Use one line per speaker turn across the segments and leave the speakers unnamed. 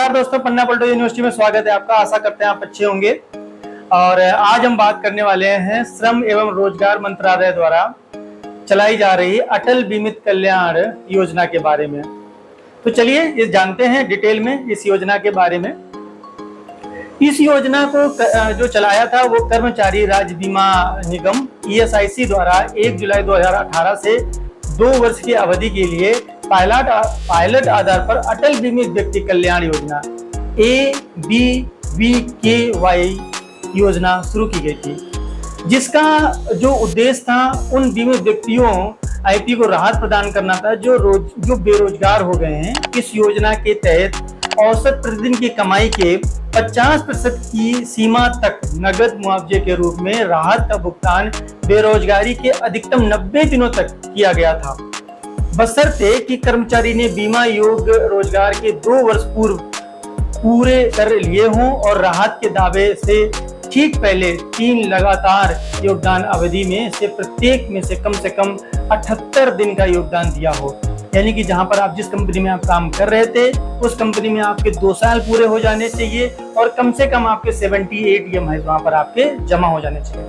नमस्कार दोस्तों, पन्ना पलटो यूनिवर्सिटी में स्वागत है आपका। आशा करते हैं आप अच्छे होंगे। और आज हम बात करने वाले हैं श्रम एवं रोजगार मंत्रालय द्वारा चलाई जा रही अटल बीमित कल्याण योजना के बारे में। तो चलिए ये जानते हैं डिटेल में इस योजना के बारे में। इस योजना को जो चलाया था वो कर्मचारी राज्य बीमा निगम ESIC द्वारा 1 जुलाई 2018 से 2 वर्ष की अवधि के लिए पायलट आधार पर अटल बीमित व्यक्ति कल्याण योजना ABVKY योजना शुरू की गई थी, जिसका जो उद्देश्य था उन बीमित व्यक्तियों IP को राहत प्रदान करना था जो बेरोजगार हो गए हैं। इस योजना के तहत औसत प्रतिदिन की कमाई के 50% की सीमा तक नगद मुआवजे के रूप में राहत का भुगतान बेरोजगारी के अधिकतम 90 दिनों तक किया गया था, बशर्ते कि कर्मचारी ने बीमा योग्य रोजगार के 2 वर्ष पूर्व पूरे कर लिए हों और राहत के दावे से ठीक पहले 3 लगातार योगदान अवधि में से प्रत्येक में से कम 78 दिन का योगदान दिया हो। यानी कि जहां पर आप जिस कंपनी में आप काम कर रहे थे उस कंपनी में आपके 2 साल पूरे हो जाने चाहिए और कम से कम आपके 78 EMI वहां पर आपके जमा हो जाने चाहिए।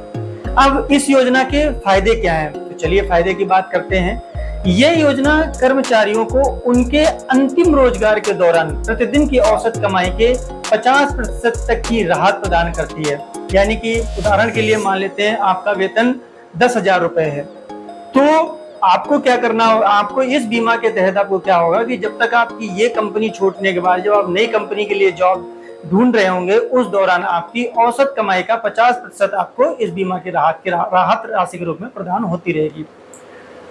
अब इस योजना के फायदे क्या हैं, तो चलिए फायदे की बात करते हैं। यह योजना कर्मचारियों को उनके अंतिम रोजगार के दौरान प्रतिदिन की औसत कमाई के 50% तक की राहत प्रदान करती है। यानी कि उदाहरण के लिए मान लेते हैं आपका वेतन 10,000 रुपए है, तो आपको क्या करना होगा, आपको इस बीमा के तहत आपको क्या होगा कि जब तक आपकी ये कंपनी छूटने के बाद जब आप नई कंपनी के लिए जॉब ढूंढ रहे होंगे उस दौरान आपकी औसत कमाई का 50% आपको इस बीमा की राहत राशि के रूप में प्रदान होती रहेगी।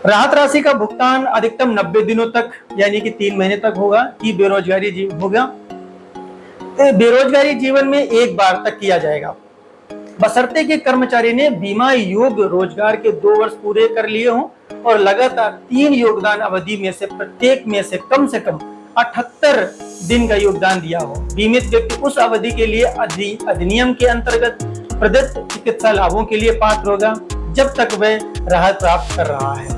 राहत राशि का भुगतान अधिकतम 90 दिनों तक यानी कि 3 महीने तक होगा कि बेरोजगारी जीवन में एक बार तक किया जाएगा, बशर्ते कि कर्मचारी ने बीमा योग्य रोजगार के 2 वर्ष पूरे कर लिए हों और लगातार 3 योगदान अवधि में से प्रत्येक में से कम 78 दिन का योगदान दिया हो। बीमित व्यक्ति उस अवधि के लिए अधिनियम के अंतर्गत प्रदत्त चिकित्सा लाभों के लिए पात्र होगा जब तक वह राहत प्राप्त कर रहा है।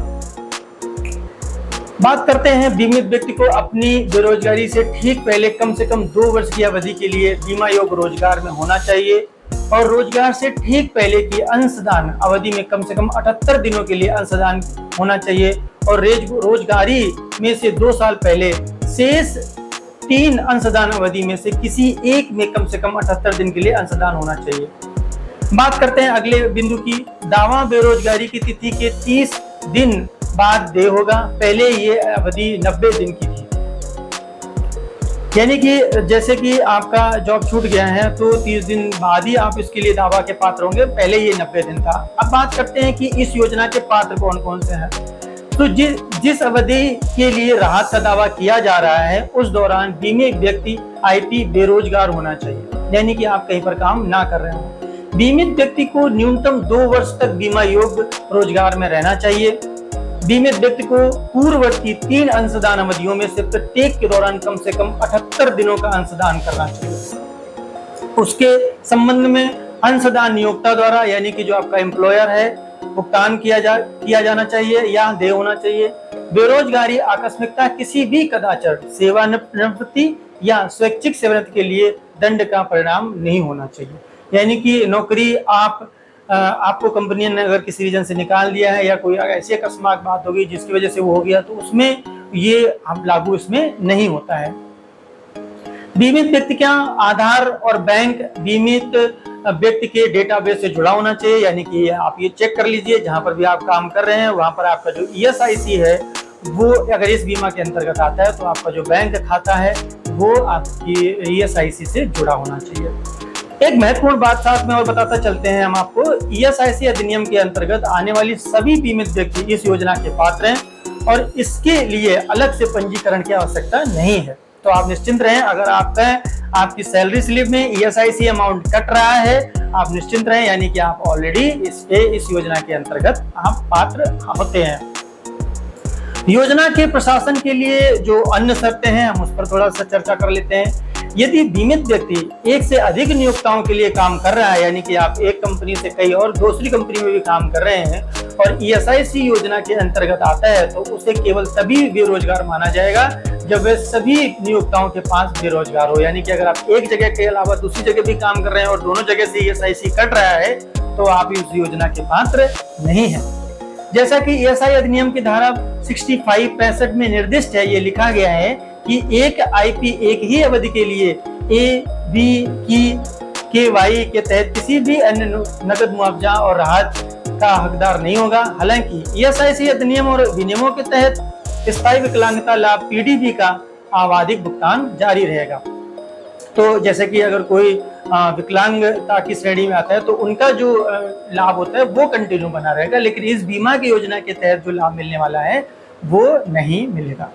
बात करते हैं बीमित व्यक्ति को अपनी बेरोजगारी से ठीक पहले कम से कम 2 वर्ष की अवधि के लिए बीमा योग्य रोजगार में होना चाहिए और रोजगार से ठीक पहले की अंशदान अवधि में कम से कम 78 दिनों के लिए अंशदान होना चाहिए और रोजगारी में से 2 साल पहले शेष 3 अंशदान अवधि में से किसी एक में कम से कम 78 दिन के लिए अंशदान होना चाहिए। बात करते हैं अगले बिंदु की। दावा बेरोजगारी की तिथि के 30 दिन बाद देय होगा। पहले ये अवधि 90 दिन की थी, यानी कि जैसे कि आपका जॉब छूट गया है तो 30 दिन बाद ही आप इसके लिए दावा के पात्र होंगे, पहले ये 90 दिन था। अब बात करते हैं कि इस योजना के पात्र कौन कौन से हैं। तो जिस अवधि के लिए राहत का दावा किया जा रहा है उस दौरान बीमित व्यक्ति IP बेरोजगार होना चाहिए, यानी कि आप कहीं पर काम ना कर रहे हो। बीमित व्यक्ति को न्यूनतम 2 वर्ष तक बीमा योग्य रोजगार में रहना चाहिए। बीमित व्यक्ति को पूर्ववर्ती 3 अंशदान अवधियों में से प्रत्येक के दौरान कम से कम 78 दिनों का अंशदान करना चाहिए। उसके संबंध में अंशदान नियोक्ता द्वारा यानी कि जो आपका एम्प्लॉयर है भुगतान किया जाना चाहिए या देय होना चाहिए। बेरोजगारी आकस्मिकता किसी भी कदाचार सेवानिवृत्ति या स्वैच्छिक सेवानिवृत्ति के लिए दंड का परिणाम नहीं होना चाहिए। यानी कि नौकरी आपको कंपनी ने अगर किसी रीजन से निकाल दिया है या कोई ऐसी अकस्मात बात होगी जिसकी वजह से वो हो गया तो उसमें ये लागू इसमें नहीं होता है। बीमित व्यक्ति क्या आधार और बैंक बीमित व्यक्ति के डेटाबेस से जुड़ा होना चाहिए, यानी कि आप ये चेक कर लीजिए जहां पर भी आप काम कर रहे हैं वहां पर आपका जो ESIC है वो अगर इस बीमा के अंतर्गत आता है तो आपका जो बैंक खाता है वो आपकी ESIC से जुड़ा होना चाहिए। एक महत्वपूर्ण बात साथ में और बताता चलते हैं हम आपको, ESIC अधिनियम के अंतर्गत आने वाली सभी बीमित व्यक्ति इस योजना के पात्र हैं और इसके लिए अलग से पंजीकरण की आवश्यकता नहीं है। तो आप निश्चिंत रहें, अगर आपकी सैलरी स्लिप में ESIC अमाउंट कट रहा है आप निश्चिंत रहें, यानी कि आप ऑलरेडी इस योजना के अंतर्गत आप पात्र होते हैं। योजना के प्रशासन के लिए जो अन्य शर्तें हैं हम उस पर थोड़ा सा चर्चा कर लेते हैं। यदि बीमित व्यक्ति एक से अधिक नियोक्ताओं के लिए काम कर रहा है, यानी कि आप एक कंपनी से कई और दूसरी कंपनी में भी काम कर रहे हैं और ईएसआईसी योजना के अंतर्गत आता है तो उसे केवल तभी बेरोजगार माना जाएगा जब वे सभी नियोक्ताओं के पास बेरोजगार हो। यानी कि अगर आप एक जगह के अलावा दूसरी जगह भी काम कर रहे हैं और दोनों जगह से ईएसआईसी कट रहा है तो आप इस योजना के पात्र नहीं हैं। जैसा कि ईएसआई अधिनियम की धारा 65 में निर्दिष्ट है, ये लिखा गया है कि एक आईपी एक ही अवधि के लिए ए, बी, के वाई के तहत किसी भी अन्य नकद मुआवजा और राहत का हकदार नहीं होगा। हालांकि ईएसआईसी अधिनियम और विनियमों के तहत स्थायी विकलांगता लाभ पीडीबी का आवधिक भुगतान जारी रहेगा। तो जैसे कि अगर कोई विकलांगता की श्रेणी में आता है तो उनका जो लाभ होता है वो कंटिन्यू बना रहेगा, लेकिन इस बीमा की योजना के तहत जो लाभ मिलने वाला है वो नहीं मिलेगा।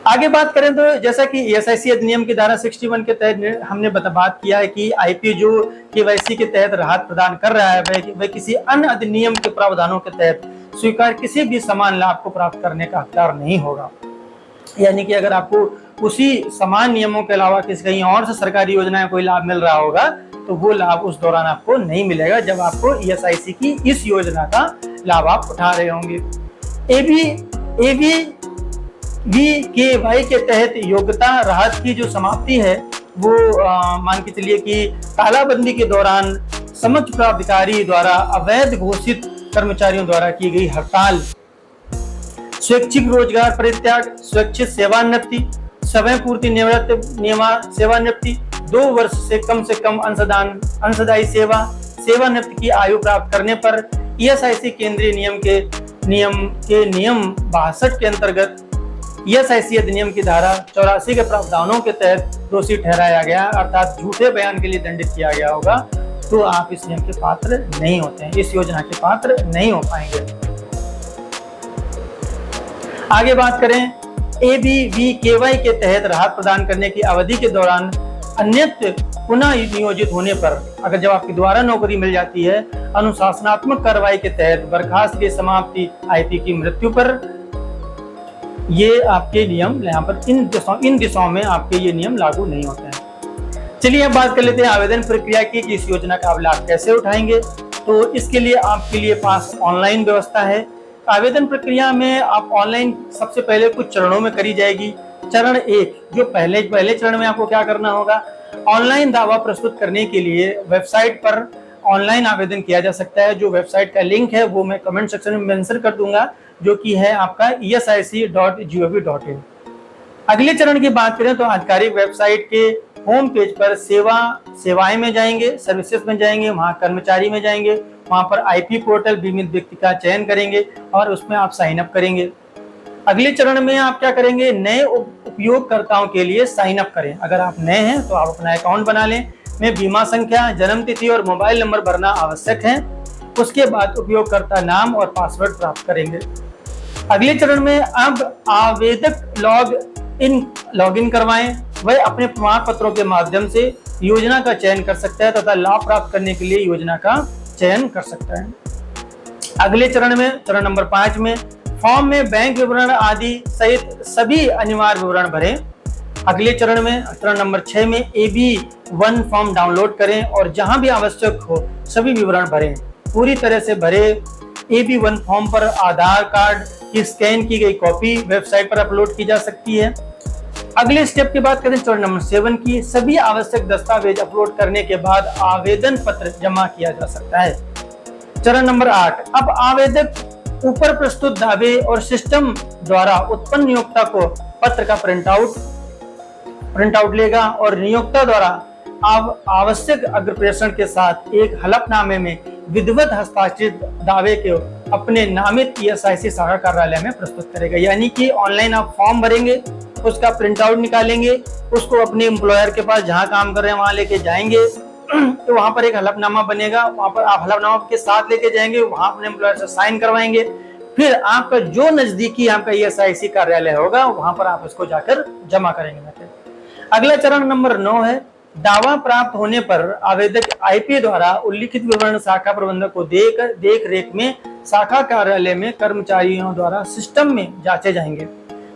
आगे बात करें तो जैसा कि ईएसआईसी अधिनियम की धारा 61 के तहत हमने बात किया है कि आईपी जो केवाईसी के तहत राहत प्रदान कर रहा है वह किसी अन्य अधिनियम के प्रावधानों के तहत स्वीकार किसी भी समान लाभ को प्राप्त करने का हकदार नहीं होगा। यानी कि अगर आपको उसी समान नियमों के अलावा किसी कहीं और से सरकारी योजना कोई लाभ मिल रहा होगा तो वो लाभ उस दौरान आपको नहीं मिलेगा जब आपको ईएसआईसी की इस योजना का लाभ आप उठा रहे होंगे। एबीवीकेवाई के तहत योग्यता राहत की जो समाप्ति है वो मान के चलिए कि तालाबंदी के दौरान समक्ष प्राधिकारी द्वारा अवैध घोषित कर्मचारियों द्वारा की गई हड़ताल, स्वैच्छिक रोजगार परित्याग, स्वैच्छिक सेवानिवृत्ति, समय पूर्ति नियमित सेवानिवृत्ति, 2 वर्ष से कम अंशदायी सेवानिवृत्ति की आयु प्राप्त करने पर ईएसआईसी केंद्रीय नियम 62 के अंतर्गत ईएसआईसी अधिनियम की धारा 84 के प्रावधानों के तहत दोषी ठहराया गया, अर्थात झूठे बयान के लिए दंडित किया गया होगा, तो आप इस नियम के पात्र नहीं होते हैं, इस योजना के पात्र नहीं हो पाएंगे। आगे बात करें एबीवीकेवाई के तहत राहत प्रदान करने की अवधि के दौरान अन्यत्र पुनः नियोजित होने पर अगर जब आपकी दोबारा नौकरी मिल जाती है अनुशासनात्मक कार्रवाई के तहत बर्खास्त की समाप्ति, आईपी की मृत्यु पर ये आपके नियम यहाँ पर इन दिशाओं में आपके ये नियम लागू नहीं होते हैं। चलिए अब बात कर लेते हैं आवेदन प्रक्रिया की कि इस योजना का आप लाभ कैसे उठाएंगे। तो इसके लिए आपके लिए पास ऑनलाइन व्यवस्था है। आवेदन प्रक्रिया में आप ऑनलाइन सबसे पहले कुछ चरणों में करी जाएगी। चरण 1 जो पहले चरण में आपको क्या करना होगा, ऑनलाइन दावा प्रस्तुत करने के लिए वेबसाइट पर ऑनलाइन आवेदन किया जा सकता है। जो वेबसाइट का लिंक है वो मैं कमेंट सेक्शन में मेंशन कर दूंगा, जो कि है आपका esic.gov.in। अगले चरण की बात करें तो आधिकारिक वेबसाइट के होम पेज पर सेवाएं में जाएंगे, सर्विसेज में जाएंगे, वहां कर्मचारी में जाएंगे, वहां पर आईपी पोर्टल बीमित व्यक्ति का चयन करेंगे और उसमें आप साइन अप करेंगे। अगले चरण में आप क्या करेंगे, नए उपयोगकर्ताओं के लिए साइन अप करें। अगर आप नए हैं तो आप अपना अकाउंट बना लें, में बीमा संख्या, जन्म तिथि और मोबाइल नंबर भरना आवश्यक है। उसके बाद उपयोगकर्ता नाम और पासवर्ड प्राप्त करेंगे। अगले चरण में अब आवेदक लॉग इन करवाएं। वह अपने प्रमाण पत्रों के माध्यम से योजना का चयन कर सकता है तथा लाभ प्राप्त करने के लिए योजना का चयन कर सकता है। अगले चरण में चरण नंबर 5 में फॉर्म में बैंक विवरण आदि सहित सभी अनिवार्य विवरण भरें। अगले चरण में चरण नंबर 6 में AB1 फॉर्म डाउनलोड करें और जहां भी आवश्यक हो सभी विवरण भरें। पूरी तरह से भरे AB1 फॉर्म पर आधार कार्ड की स्कैन की गई कॉपी वेबसाइट पर अपलोड की जा सकती है। अगले स्टेप की बात करें चरण नंबर 7 की, सभी आवश्यक दस्तावेज अपलोड करने के बाद आवेदन पत्र जमा किया जा सकता है। चरण नंबर 8, अब आवेदक ऊपर प्रस्तुत दावे और सिस्टम द्वारा उत्पन्न नियोक्ता को पत्र का प्रिंट आउट लेगा और नियोक्ता द्वारा आवश्यक अग्रप्रेषण के साथ एक हलफनामे में विधिवत हस्ताक्षरित दावे को अपने नामित ईएसआईसी शाखा कार्यालय में प्रस्तुत करेगा। यानी कि ऑनलाइन आप फॉर्म भरेंगे, उसका प्रिंट आउट निकालेंगे, उसको अपने एम्प्लॉयर के पास जहां काम कर रहे हैं वहां लेके जाएंगे, तो वहां पर एक हलफनामा बनेगा, वहां पर आप हलफनामा के साथ लेके जाएंगे, वहां अपने एम्प्लॉयर से साइन करवाएंगे। फिर आपका जो नजदीकी आपका ईएसआईसी कार्यालय होगा वहां पर आप इसको जाकर जमा करेंगे। अगला चरण नंबर 9 है, दावा प्राप्त होने पर आवेदक आईपी द्वारा उल्लिखित विवरण शाखा प्रबंधक को देख रेख में शाखा कार्यालय में कर्मचारियों द्वारा सिस्टम में जांचे जाएंगे।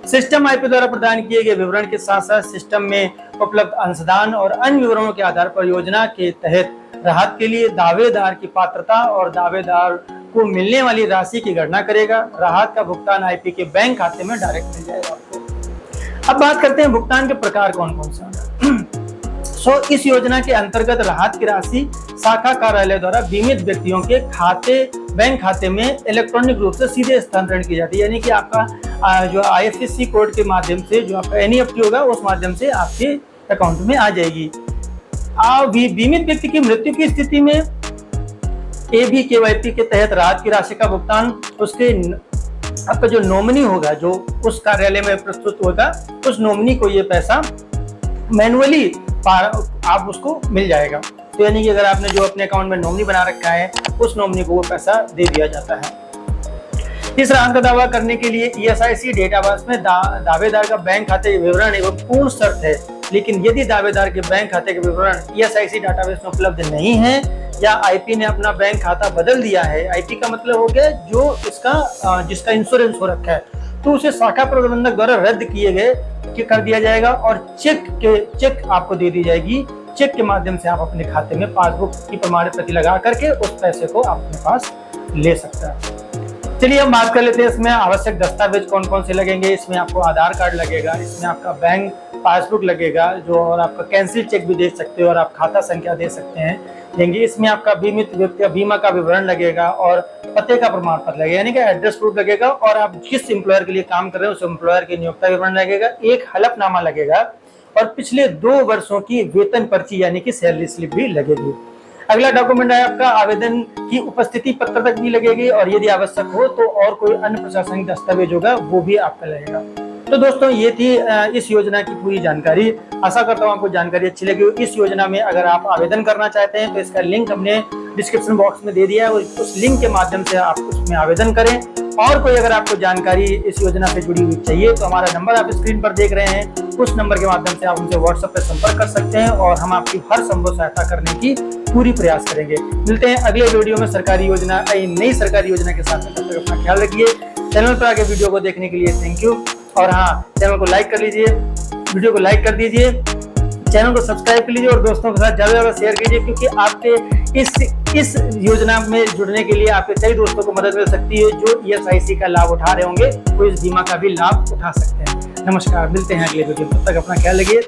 सिस्टम आईपी द्वारा प्रदान किए गए विवरण के साथ साथ सिस्टम में उपलब्ध अंशदान और अन्य विवरणों के आधार पर योजना के तहत राहत के लिए दावेदार की पात्रता और दावेदार को मिलने वाली राशि की गणना करेगा। राहत का भुगतान आईपी के बैंक खाते में डायरेक्ट मिल जाएगा आपको। अब बात करते हैं भुगतान के प्रकार कौन कौन से हैं। इस योजना के अंतर्गत राहत की राशि शाखा कार्यालय द्वारा बीमित व्यक्तियों के बैंक खाते में इलेक्ट्रॉनिक रूप से सीधे स्थानांतरण की जाती है, यानी कि आपका जो IFSC कोड के माध्यम से जो आपका NEFT होगा उस माध्यम से आपके अकाउंट में आ जाएगी। बीमित व्यक्ति की मृत्यु की स्थिति में ABKYP के तहत राहत की राशि का भुगतान उसके आपका जो नॉमिनी होगा, जो उस कार्यालय में प्रस्तुत होगा, उस नॉमिनी को ये पैसा मैनुअली आप उसको मिल जाएगा। तो यानी कि अगर आपने जो अपने अकाउंट में नॉमिनी बना रखा है उस नॉमिनी को वो पैसा दे दिया जाता है। इस राहत का दावा करने के लिए ESIC डेटाबेस में दावेदार का बैंक खाते विवरण एवं पूर्ण शर्त है, लेकिन यदि दावेदार के बैंक खाते के विवरण ESIC डेटाबेस में उपलब्ध नहीं है या IP ने अपना बैंक खाता बदल दिया है, IP का मतलब हो गया जो जिसका इंश्योरेंस हो रखा है, तो उसे शाखा प्रबंधक द्वारा रद्द किए गए कर दिया जाएगा और चेक आपको दे दी जाएगी। चेक के माध्यम से आप अपने खाते में पासबुक की प्रमाणित प्रति लगा करके उस पैसे को आप अपने पास ले सकता है। चलिए हम बात कर लेते हैं इसमें आवश्यक दस्तावेज कौन कौन से लगेंगे। इसमें आपको आधार कार्ड लगेगा, इसमें आपका बैंक पासबुक लगेगा जो, और आपका कैंसिल चेक भी दे सकते हो और आप खाता संख्या दे सकते हैं देंगे। इसमें आपका बीमित व्यक्ति का बीमा का विवरण लगेगा और पते का प्रमाण पत्र लगेगा, यानी कि एड्रेस प्रूफ लगेगा, और आप जिस एम्प्लॉयर के लिए काम कर रहे हैं उस एम्प्लॉयर की नियोक्ता विवरण लगेगा, एक हलफनामा लगेगा और पिछले 2 वर्षों की वेतन पर्ची यानी कि सैलरी स्लिप भी लगेगी। अगला डॉक्यूमेंट है आपका आवेदन की उपस्थिति पत्र तक भी लगेगी, और यदि आवश्यक हो तो और कोई अन्य प्रशासनिक दस्तावेज होगा वो भी आपका लगेगा। तो दोस्तों ये थी इस योजना की पूरी जानकारी। आशा करता हूँ आपको जानकारी अच्छी लगी। इस योजना में अगर आप आवेदन करना चाहते हैं तो इसका लिंक हमने डिस्क्रिप्शन बॉक्स में दे दिया है, उस लिंक के माध्यम से आप उसमें आवेदन करें। और कोई अगर आपको जानकारी इस योजना से जुड़ी हुई चाहिए तो हमारा नंबर आप स्क्रीन पर देख रहे हैं, उस नंबर के माध्यम से आप हमसे व्हाट्सएप पर संपर्क कर सकते हैं और हम आपकी हर संभव सहायता करने की पूरी प्रयास करेंगे। मिलते हैं अगले वीडियो में सरकारी योजना नई सरकारी योजना के साथ। तब तक अपना ख्याल रखिए। चैनल पर आगे वीडियो को देखने के लिए थैंक यू। और हाँ, चैनल को लाइक कर लीजिए, वीडियो को लाइक कर दीजिए, चैनल को सब्सक्राइब कर लीजिए और दोस्तों के साथ ज्यादा से ज्यादा शेयर कीजिए, क्योंकि आपके इस योजना में जुड़ने के लिए आपके कई दोस्तों को मदद मिल सकती है जो ESIC का लाभ उठा रहे होंगे, वो इस बीमा का भी लाभ उठा सकते हैं। नमस्कार, मिलते हैं अगले वीडियो में। तब तक अपना ख्याल रखिए।